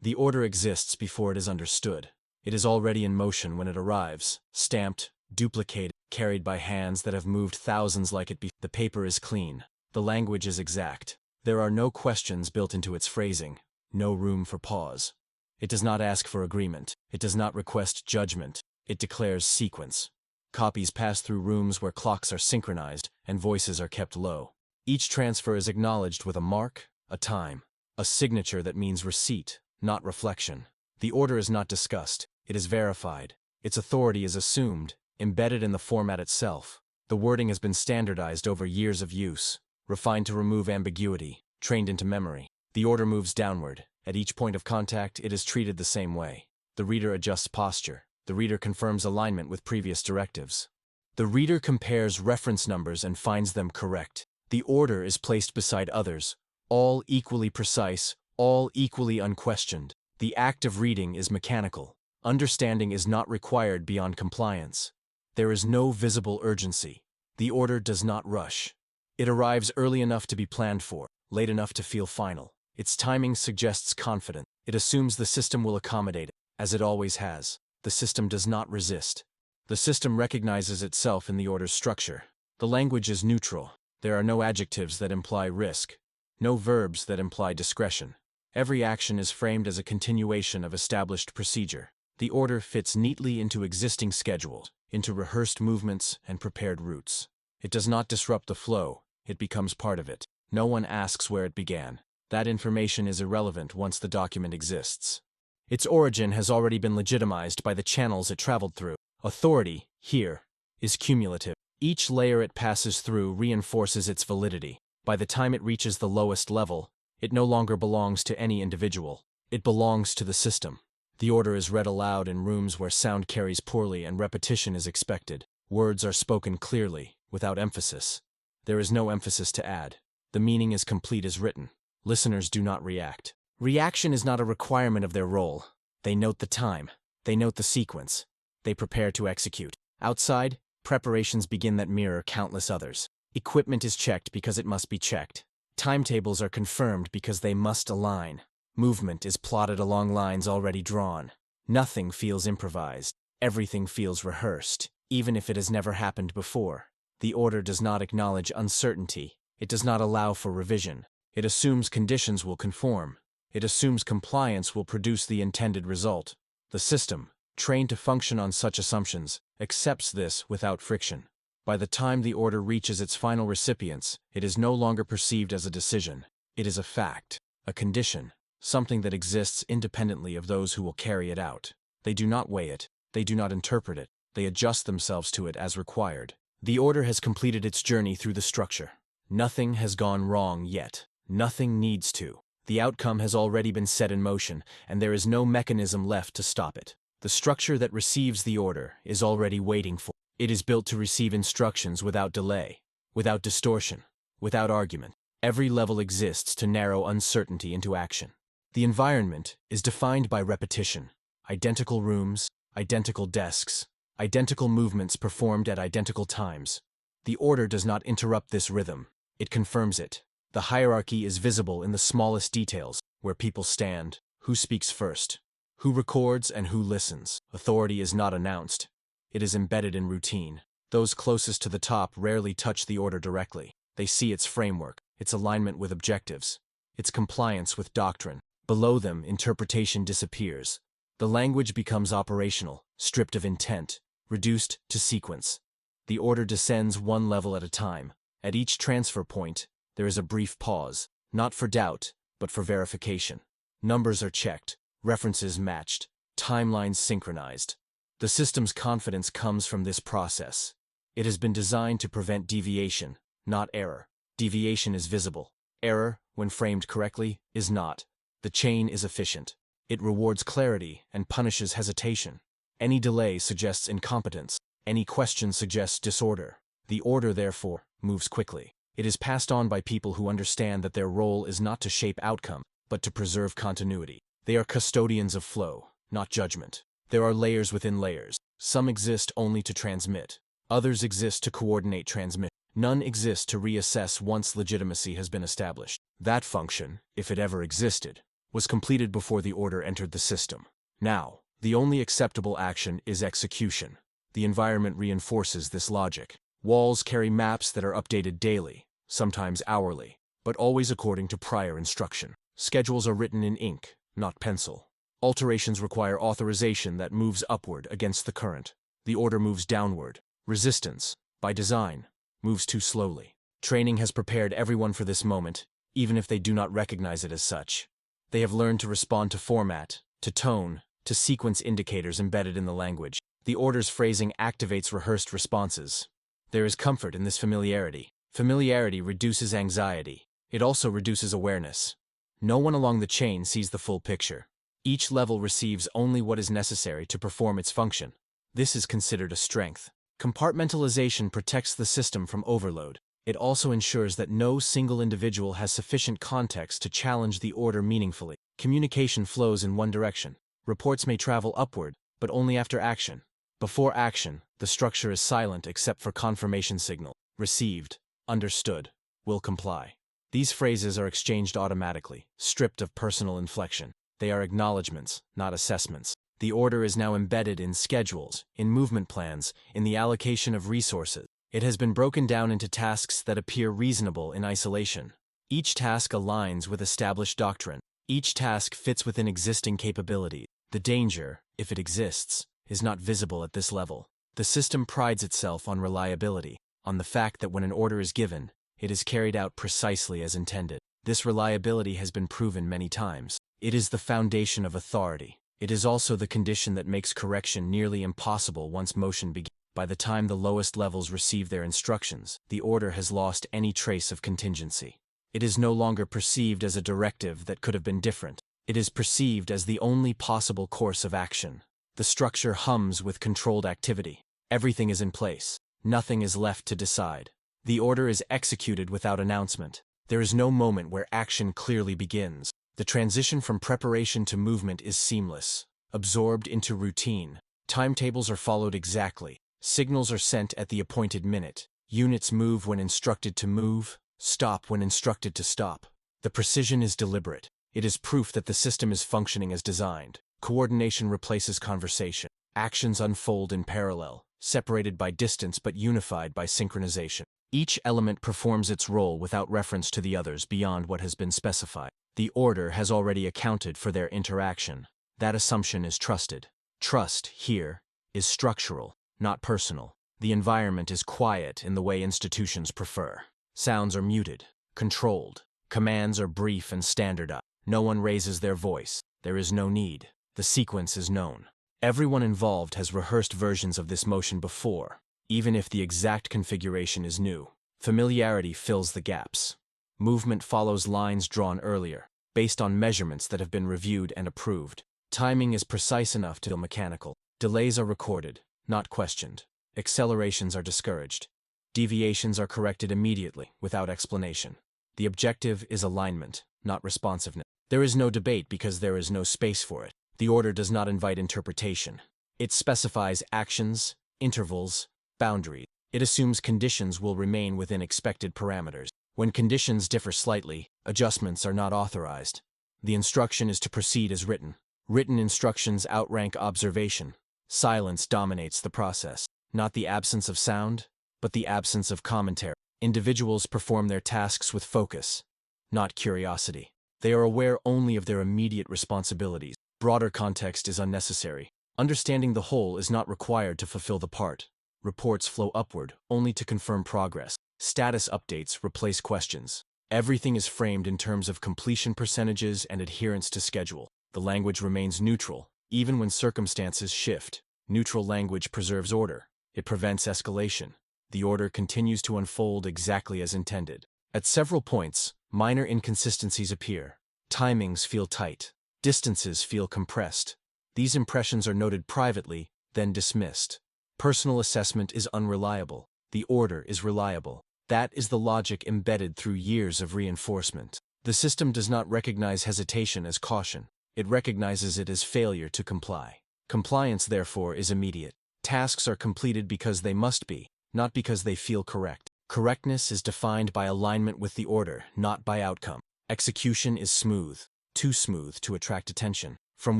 The order exists before it is understood. It is already in motion when it arrives, stamped, duplicated, carried by hands that have moved thousands like it before. The paper is clean. The language is exact. There are no questions built into its phrasing, no room for pause. It does not ask for agreement. It does not request judgment. It declares sequence. Copies pass through rooms where clocks are synchronized and voices are kept low. Each transfer is acknowledged with a mark, a time, a signature that means receipt, not reflection. The order is not discussed. It is verified. Its authority is assumed, embedded in the format itself. The wording has been standardized over years of use, refined to remove ambiguity, trained into memory. The order moves downward. At each point of contact, it is treated the same way. The reader adjusts posture. The reader confirms alignment with previous directives. The reader compares reference numbers and finds them correct. The order is placed beside others, all equally precise, all equally unquestioned. The act of reading is mechanical. Understanding is not required beyond compliance. There is no visible urgency. The order does not rush. It arrives early enough to be planned for, late enough to feel final. Its timing suggests confidence. It assumes the system will accommodate it, as it always has. The system does not resist. The system recognizes itself in the order's structure. The language is neutral. There are no adjectives that imply risk, no verbs that imply discretion. Every action is framed as a continuation of established procedure. The order fits neatly into existing schedules, into rehearsed movements and prepared routes. It does not disrupt the flow. It becomes part of it. No one asks where it began. That information is irrelevant once the document exists. Its origin has already been legitimized by the channels it traveled through. Authority, here, is cumulative. Each layer it passes through reinforces its validity. By the time it reaches the lowest level, it no longer belongs to any individual. It belongs to the system. The order is read aloud in rooms where sound carries poorly and repetition is expected. Words are spoken clearly, without emphasis. There is no emphasis to add. The meaning is complete as written. Listeners do not react. Reaction is not a requirement of their role. They note the time. They note the sequence. They prepare to execute. Outside, preparations begin that mirror countless others. Equipment is checked because it must be checked. Timetables are confirmed because they must align. Movement is plotted along lines already drawn. Nothing feels improvised. Everything feels rehearsed, even if it has never happened before. The order does not acknowledge uncertainty. It does not allow for revision. It assumes conditions will conform. It assumes compliance will produce the intended result. The system, trained to function on such assumptions, accepts this without friction. By the time the order reaches its final recipients, it is no longer perceived as a decision. It is a fact, a condition, something that exists independently of those who will carry it out. They do not weigh it. They do not interpret it. They adjust themselves to it as required. The order has completed its journey through the structure. Nothing has gone wrong yet. Nothing needs to. The outcome has already been set in motion, and there is no mechanism left to stop it. The structure that receives the order is already waiting for. It is built to receive instructions without delay, without distortion, without argument. Every level exists to narrow uncertainty into action. The environment is defined by repetition. Identical rooms, identical desks, identical movements performed at identical times. The order does not interrupt this rhythm. It confirms it. The hierarchy is visible in the smallest details, where people stand, who speaks first, who records and who listens. Authority is not announced. It is embedded in routine. Those closest to the top rarely touch the order directly. They see its framework, its alignment with objectives, its compliance with doctrine. Below them, interpretation disappears. The language becomes operational, stripped of intent, reduced to sequence. The order descends one level at a time. At each transfer point, there is a brief pause, not for doubt, but for verification. Numbers are checked, references matched, timelines synchronized. The system's confidence comes from this process. It has been designed to prevent deviation, not error. Deviation is visible. Error, when framed correctly, is not. The chain is efficient. It rewards clarity and punishes hesitation. Any delay suggests incompetence. Any question suggests disorder. The order, therefore, moves quickly. It is passed on by people who understand that their role is not to shape outcome, but to preserve continuity. They are custodians of flow, not judgment. There are layers within layers. Some exist only to transmit. Others exist to coordinate transmission. None exist to reassess once legitimacy has been established. That function, if it ever existed, was completed before the order entered the system. Now, the only acceptable action is execution. The environment reinforces this logic. Walls carry maps that are updated daily, sometimes hourly, but always according to prior instruction. Schedules are written in ink, not pencil. Alterations require authorization that moves upward against the current. The order moves downward. Resistance, by design, moves too slowly. Training has prepared everyone for this moment, even if they do not recognize it as such. They have learned to respond to format, to tone, to sequence indicators embedded in the language. The order's phrasing activates rehearsed responses. There is comfort in this familiarity. Familiarity reduces anxiety. It also reduces awareness. No one along the chain sees the full picture. Each level receives only what is necessary to perform its function. This is considered a strength. Compartmentalization protects the system from overload. It also ensures that no single individual has sufficient context to challenge the order meaningfully. Communication flows in one direction. Reports may travel upward, but only after action. Before action, the structure is silent except for confirmation signal. Received, understood, will comply. These phrases are exchanged automatically, stripped of personal inflection. They are acknowledgments, not assessments. The order is now embedded in schedules, in movement plans, in the allocation of resources. It has been broken down into tasks that appear reasonable in isolation. Each task aligns with established doctrine. Each task fits within existing capabilities. The danger, if it exists, is not visible at this level. The system prides itself on reliability, on the fact that when an order is given, it is carried out precisely as intended. This reliability has been proven many times. It is the foundation of authority. It is also the condition that makes correction nearly impossible once motion begins. By the time the lowest levels receive their instructions, the order has lost any trace of contingency. It is no longer perceived as a directive that could have been different. It is perceived as the only possible course of action. The structure hums with controlled activity. Everything is in place. Nothing is left to decide. The order is executed without announcement. There is no moment where action clearly begins. The transition from preparation to movement is seamless, absorbed into routine. Timetables are followed exactly. Signals are sent at the appointed minute. Units move when instructed to move, stop when instructed to stop. The precision is deliberate. It is proof that the system is functioning as designed. Coordination replaces conversation. Actions unfold in parallel, separated by distance but unified by synchronization. Each element performs its role without reference to the others beyond what has been specified. The order has already accounted for their interaction. That assumption is trusted. Trust, here, is structural, not personal. The environment is quiet in the way institutions prefer. Sounds are muted, controlled. Commands are brief and standardized. No one raises their voice. There is no need. The sequence is known. Everyone involved has rehearsed versions of this motion before, even if the exact configuration is new. Familiarity fills the gaps. Movement follows lines drawn earlier, based on measurements that have been reviewed and approved. Timing is precise enough to feel mechanical. Delays are recorded, not questioned. Accelerations are discouraged. Deviations are corrected immediately, without explanation. The objective is alignment, not responsiveness. There is no debate because there is no space for it. The order does not invite interpretation. It specifies actions, intervals, boundaries. It assumes conditions will remain within expected parameters. When conditions differ slightly, adjustments are not authorized. The instruction is to proceed as written. Written instructions outrank observation. Silence dominates the process. Not the absence of sound, but the absence of commentary. Individuals perform their tasks with focus, not curiosity. They are aware only of their immediate responsibilities. Broader context is unnecessary. Understanding the whole is not required to fulfill the part. Reports flow upward only to confirm progress. Status updates replace questions. Everything is framed in terms of completion percentages and adherence to schedule. The language remains neutral, even when circumstances shift. Neutral language preserves order. It prevents escalation. The order continues to unfold exactly as intended. At several points, minor inconsistencies appear. Timings feel tight. Distances feel compressed. These impressions are noted privately, then dismissed. Personal assessment is unreliable. The order is reliable. That is the logic embedded through years of reinforcement. The system does not recognize hesitation as caution. It recognizes it as failure to comply. Compliance, therefore, is immediate. Tasks are completed because they must be, not because they feel correct. Correctness is defined by alignment with the order, not by outcome. Execution is smooth. too smooth to attract attention. From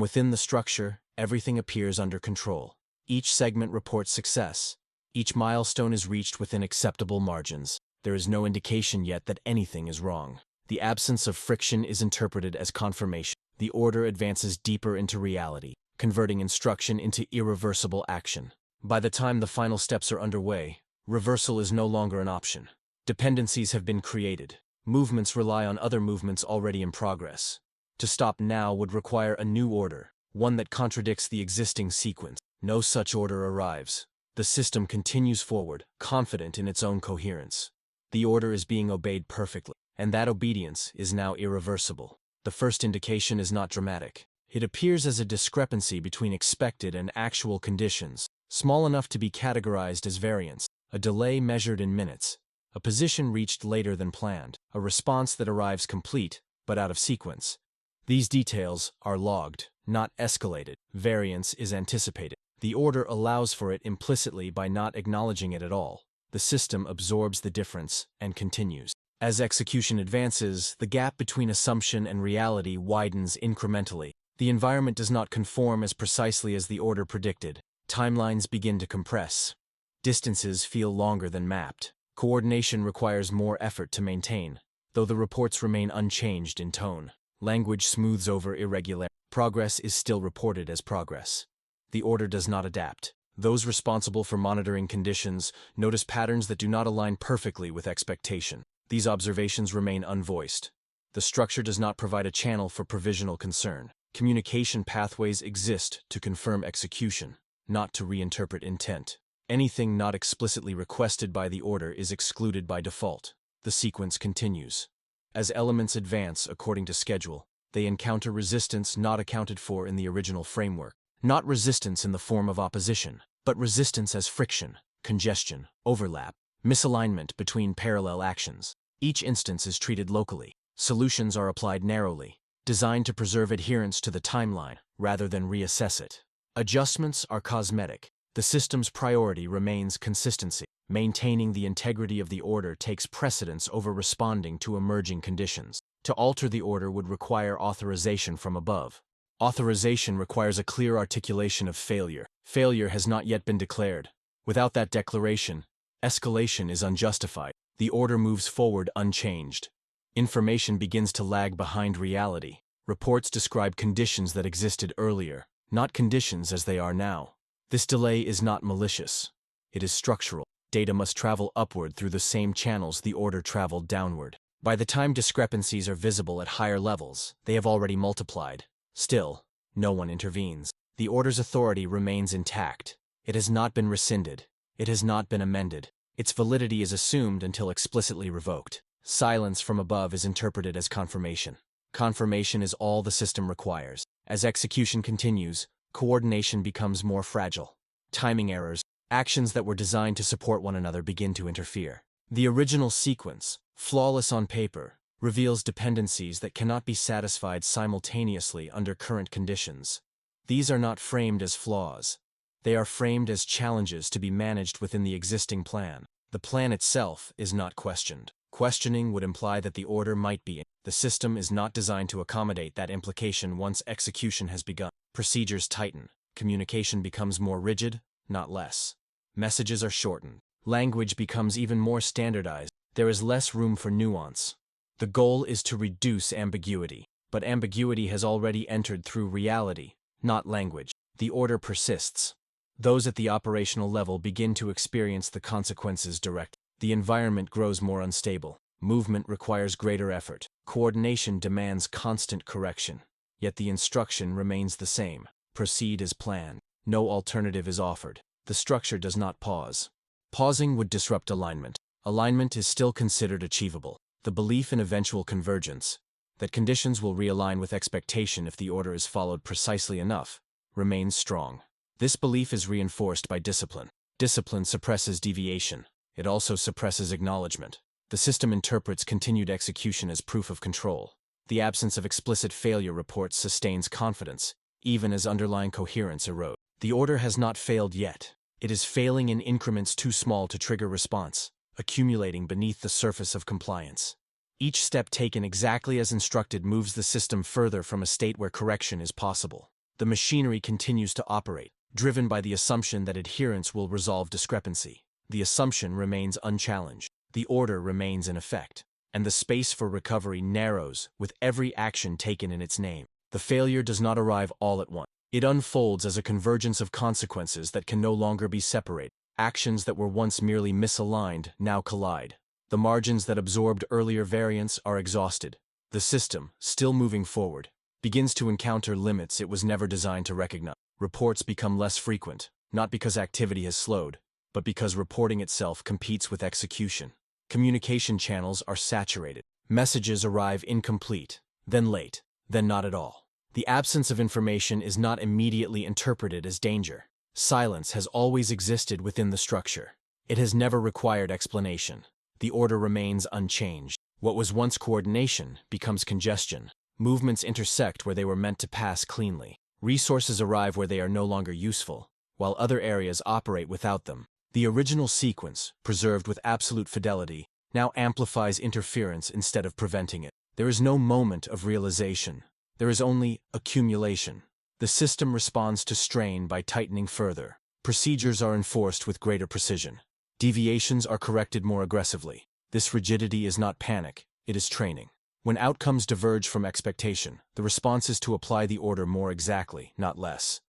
within the structure, everything appears under control. Each segment reports success. Each milestone is reached within acceptable margins. There is no indication yet that anything is wrong. The absence of friction is interpreted as confirmation. The order advances deeper into reality, converting instruction into irreversible action. By the time the final steps are underway, reversal is no longer an option. Dependencies have been created. Movements rely on other movements already in progress. To stop now would require a new order, one that contradicts the existing sequence. No such order arrives. The system continues forward, confident in its own coherence. The order is being obeyed perfectly, and that obedience is now irreversible. The first indication is not dramatic. It appears as a discrepancy between expected and actual conditions, small enough to be categorized as variance, a delay measured in minutes, a position reached later than planned, a response that arrives complete, but out of sequence. These details are logged, not escalated. Variance is anticipated. The order allows for it implicitly by not acknowledging it at all. The system absorbs the difference and continues. As execution advances, the gap between assumption and reality widens incrementally. The environment does not conform as precisely as the order predicted. Timelines begin to compress. Distances feel longer than mapped. Coordination requires more effort to maintain, though the reports remain unchanged in tone. Language smooths over irregularity. Progress is still reported as progress. The order does not adapt. Those responsible for monitoring conditions notice patterns that do not align perfectly with expectation. These observations remain unvoiced. The structure does not provide a channel for provisional concern. Communication pathways exist to confirm execution, not to reinterpret intent. Anything not explicitly requested by the order is excluded by default. The sequence continues. As elements advance according to schedule, they encounter resistance not accounted for in the original framework. Not resistance in the form of opposition, but resistance as friction, congestion, overlap, misalignment between parallel actions. Each instance is treated locally. Solutions are applied narrowly, designed to preserve adherence to the timeline rather than reassess it. Adjustments are cosmetic. The system's priority remains consistency. Maintaining the integrity of the order takes precedence over responding to emerging conditions. To alter the order would require authorization from above. Authorization requires a clear articulation of failure. Failure has not yet been declared. Without that declaration, escalation is unjustified. The order moves forward unchanged. Information begins to lag behind reality. Reports describe conditions that existed earlier, not conditions as they are now. This delay is not malicious. It is structural. Data must travel upward through the same channels the order traveled downward. By the time discrepancies are visible at higher levels, they have already multiplied. Still, no one intervenes. The order's authority remains intact. It has not been rescinded. It has not been amended. Its validity is assumed until explicitly revoked. Silence from above is interpreted as confirmation. Confirmation is all the system requires. As execution continues, coordination becomes more fragile. Timing errors, actions that were designed to support one another begin to interfere. The original sequence, flawless on paper, reveals dependencies that cannot be satisfied simultaneously under current conditions. These are not framed as flaws. They are framed as challenges to be managed within the existing plan. The plan itself is not questioned. Questioning would imply that the order might be. The system is not designed to accommodate that implication once execution has begun. Procedures tighten. Communication becomes more rigid, not less. Messages are shortened. Language becomes even more standardized. There is less room for nuance. The goal is to reduce ambiguity, but ambiguity has already entered through reality, not language. The order persists. Those at the operational level begin to experience the consequences directly. The environment grows more unstable. Movement requires greater effort. Coordination demands constant correction. Yet the instruction remains the same. Proceed as planned. No alternative is offered. The structure does not pause. Pausing would disrupt alignment. Alignment is still considered achievable. The belief in eventual convergence, that conditions will realign with expectation if the order is followed precisely enough, remains strong. This belief is reinforced by discipline. Discipline suppresses deviation. It also suppresses acknowledgement. The system interprets continued execution as proof of control. The absence of explicit failure reports sustains confidence, even as underlying coherence erodes. The order has not failed yet. It is failing in increments too small to trigger response, accumulating beneath the surface of compliance. Each step taken exactly as instructed moves the system further from a state where correction is possible. The machinery continues to operate, driven by the assumption that adherence will resolve discrepancy. The assumption remains unchallenged. The order remains in effect, and the space for recovery narrows with every action taken in its name. The failure does not arrive all at once. It unfolds as a convergence of consequences that can no longer be separated. Actions that were once merely misaligned now collide. The margins that absorbed earlier variance are exhausted. The system, still moving forward, begins to encounter limits it was never designed to recognize. Reports become less frequent, not because activity has slowed, but because reporting itself competes with execution. Communication channels are saturated. Messages arrive incomplete, then late, then not at all. The absence of information is not immediately interpreted as danger. Silence has always existed within the structure. It has never required explanation. The order remains unchanged. What was once coordination becomes congestion. Movements intersect where they were meant to pass cleanly. Resources arrive where they are no longer useful, while other areas operate without them. The original sequence, preserved with absolute fidelity, now amplifies interference instead of preventing it. There is no moment of realization. There is only accumulation. The system responds to strain by tightening further. Procedures are enforced with greater precision. Deviations are corrected more aggressively. This rigidity is not panic, it is training. When outcomes diverge from expectation, the response is to apply the order more exactly, not less.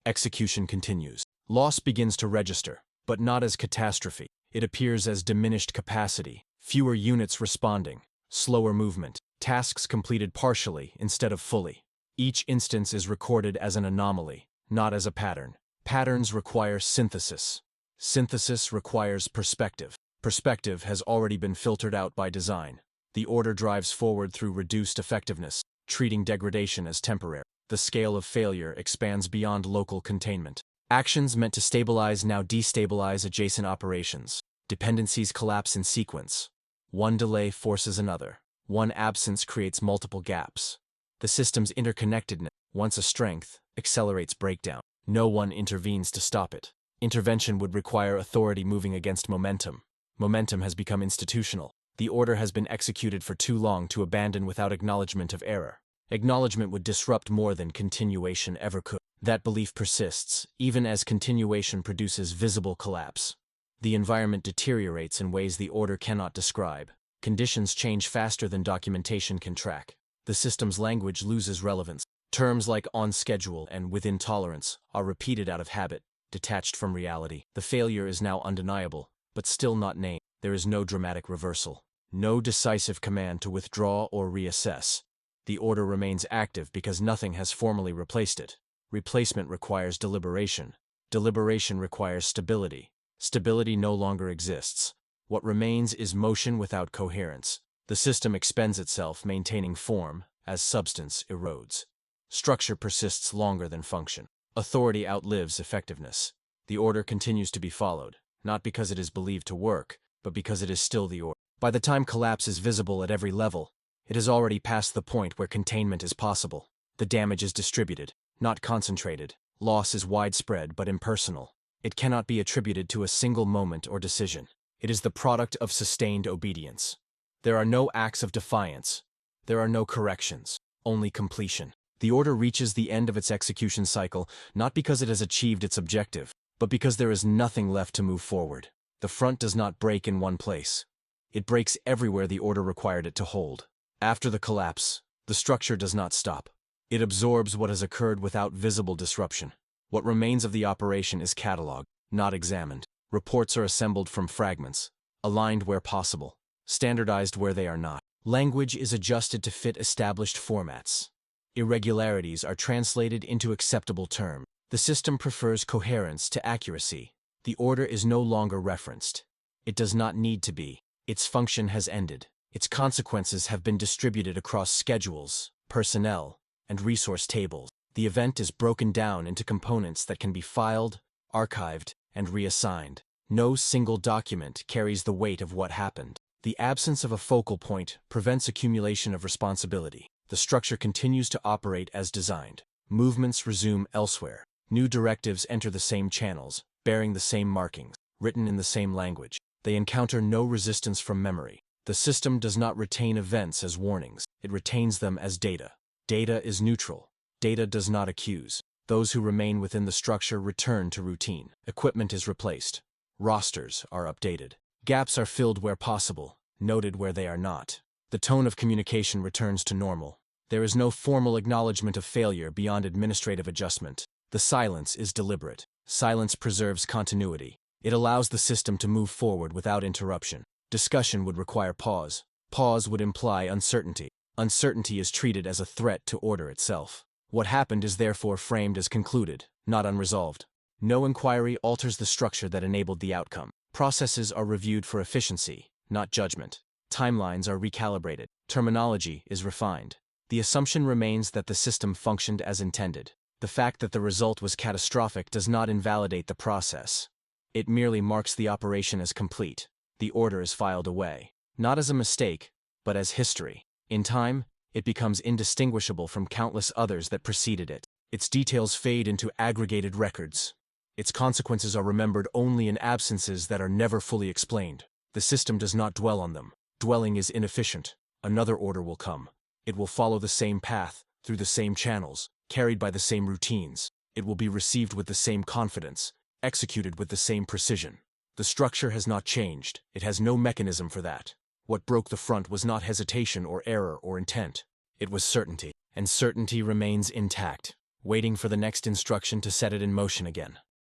Execution continues. Loss begins to register, but not as catastrophe. It appears as diminished capacity, fewer units responding, slower movement, tasks completed partially instead of fully. Each instance is recorded as an anomaly, not as a pattern. Patterns require synthesis. Synthesis requires perspective. Perspective has already been filtered out by design. The order drives forward through reduced effectiveness, treating degradation as temporary. The scale of failure expands beyond local containment. Actions meant to stabilize now destabilize adjacent operations. Dependencies collapse in sequence. One delay forces another. One absence creates multiple gaps. The system's interconnectedness, once a strength, accelerates breakdown. No one intervenes to stop it. Intervention would require authority moving against momentum. Momentum has become institutional. The order has been executed for too long to abandon without acknowledgement of error. Acknowledgement would disrupt more than continuation ever could. That belief persists, even as continuation produces visible collapse. The environment deteriorates in ways the order cannot describe. Conditions change faster than documentation can track. The system's language loses relevance. Terms like on schedule and within tolerance are repeated out of habit, detached from reality. The failure is now undeniable, but still not named. There is no dramatic reversal, no decisive command to withdraw or reassess. The order remains active because nothing has formally replaced it. Replacement requires deliberation. Deliberation requires stability. Stability no longer exists. What remains is motion without coherence. The system expends itself, maintaining form, as substance erodes. Structure persists longer than function. Authority outlives effectiveness. The order continues to be followed, not because it is believed to work, but because it is still the order. By the time collapse is visible at every level, it has already passed the point where containment is possible. The damage is distributed, not concentrated. Loss is widespread but impersonal. It cannot be attributed to a single moment or decision. It is the product of sustained obedience. There are no acts of defiance. There are no corrections, only completion. The order reaches the end of its execution cycle not because it has achieved its objective, but because there is nothing left to move forward. The front does not break in one place. It breaks everywhere the order required it to hold. After the collapse, the structure does not stop. It absorbs what has occurred without visible disruption. What remains of the operation is cataloged, not examined. Reports are assembled from fragments, aligned where possible, standardized where they are not. Language is adjusted to fit established formats. Irregularities are translated into acceptable terms. The system prefers coherence to accuracy. The order is no longer referenced. It does not need to be. Its function has ended. Its consequences have been distributed across schedules, personnel, and resource tables. The event is broken down into components that can be filed, archived, and reassigned. No single document carries the weight of what happened. The absence of a focal point prevents accumulation of responsibility. The structure continues to operate as designed. Movements resume elsewhere. New directives enter the same channels, bearing the same markings, written in the same language. They encounter no resistance from memory. The system does not retain events as warnings, it retains them as data. Data is neutral. Data does not accuse. Those who remain within the structure return to routine. Equipment is replaced. Rosters are updated. Gaps are filled where possible, noted where they are not. The tone of communication returns to normal. There is no formal acknowledgement of failure beyond administrative adjustment. The silence is deliberate. Silence preserves continuity. It allows the system to move forward without interruption. Discussion would require pause. Pause would imply uncertainty. Uncertainty is treated as a threat to order itself. What happened is therefore framed as concluded, not unresolved. No inquiry alters the structure that enabled the outcome. Processes are reviewed for efficiency, not judgment. Timelines are recalibrated. Terminology is refined. The assumption remains that the system functioned as intended. The fact that the result was catastrophic does not invalidate the process. It merely marks the operation as complete. The order is filed away, not as a mistake, but as history. In time, it becomes indistinguishable from countless others that preceded it. Its details fade into aggregated records. Its consequences are remembered only in absences that are never fully explained. The system does not dwell on them. Dwelling is inefficient. Another order will come. It will follow the same path, through the same channels, carried by the same routines. It will be received with the same confidence, executed with the same precision. The structure has not changed. It has no mechanism for that. What broke the front was not hesitation or error or intent. It was certainty, and certainty remains intact, waiting for the next instruction to set it in motion again.